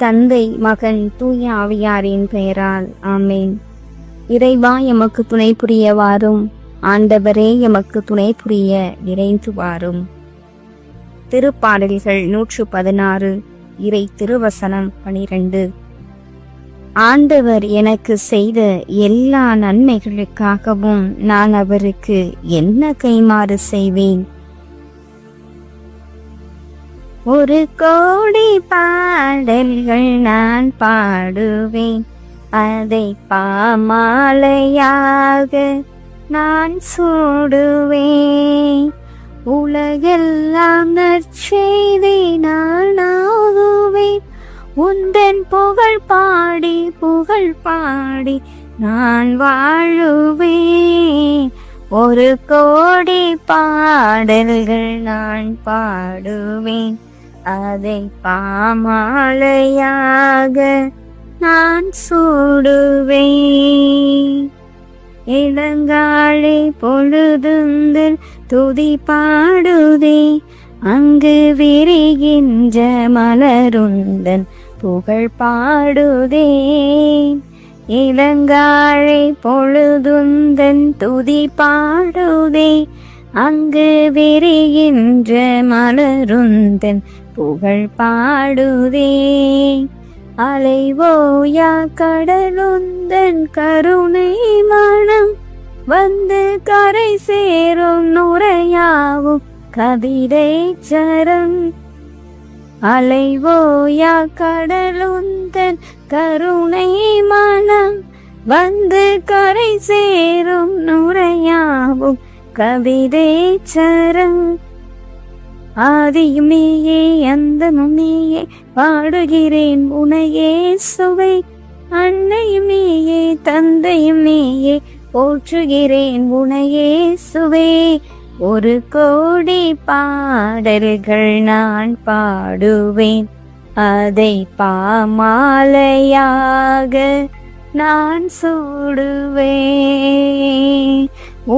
தந்தை, மகன், தூய ஆவியாரின் பெயரால் ஆமென். இறைவா எமக்கு துணை புரிய வாரும். ஆண்டவரே எமக்கு துணை புரிய விரைந்து வாரும். திருப்பாடல்கள் 116 இறை திருவசனம் 12. ஆண்டவர் எனக்கு செய்த எல்லா நன்மைகளுக்காகவும் நான் அவருக்கு என்ன கைமாறு செய்வேன்? ஒரு கோடி பாடல்கள் நான் பாடுவேன், அதை பாமாலையாக நான் சூடுவேன். உலகெல்லாம் நற்செய்தி நான் ஆகுவேன், உந்தன் புகழ் பாடி நான் வாழுவேன். ஒரு கோடி பாடல்கள் நான் பாடுவேன், அதை பாமாலையாக நான் சூடுவேன். இளங்காலை பொழுதுந்தன் துதி பாடுதே, அங்கு விரிகின்ற மலருந்தன் புகழ் பாடுதே. இளங்காலை பொழுதுந்தன் துதி பாடுதே, அங்கு விரிகின்ற மலருந்தன் புகழ் பாடுதே. அலைவோயா கடலுந்தன் கருணை மனம், வந்து கரை சேரும் நுரையாவும் கவிதை சரம். அலைவோயா கடலுந்தன் கருணை மனம், வந்து கரை சேரும் நுரையாவும் கவிதை சரம். ஆதியும் நீயே அந்தமும் நீயே, பாடுகிறேன் உனையே சுவை. அன்னையும் நீயே தந்தையும் நீயே, போற்றுகிறேன் உனையே சுவே. ஒரு கோடி பாடல்கள் நான் பாடுவேன், அதை பாமாலையாக நான் சூடுவேன்.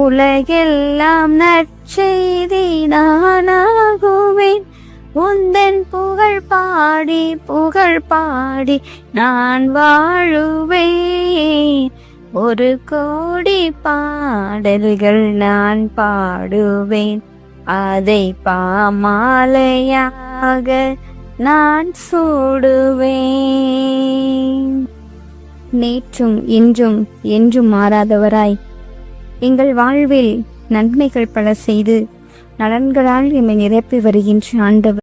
உலகெல்லாம் நற்செய்தி நானாகுவேன், உந்தன் புகழ் பாடி நான் வாழுவேன். ஒரு கோடி பாடல்கள் நான் பாடுவேன், அதை பாமாலையாக நான் சூடுவேன். நேற்றும் இன்றும் என்றும் மாறாதவராய் எங்கள் வாழ்வில் நன்மைகள் பல செய்து நலன்களால் எம்மை நிரப்பி வருகின்ற ஆண்டவர்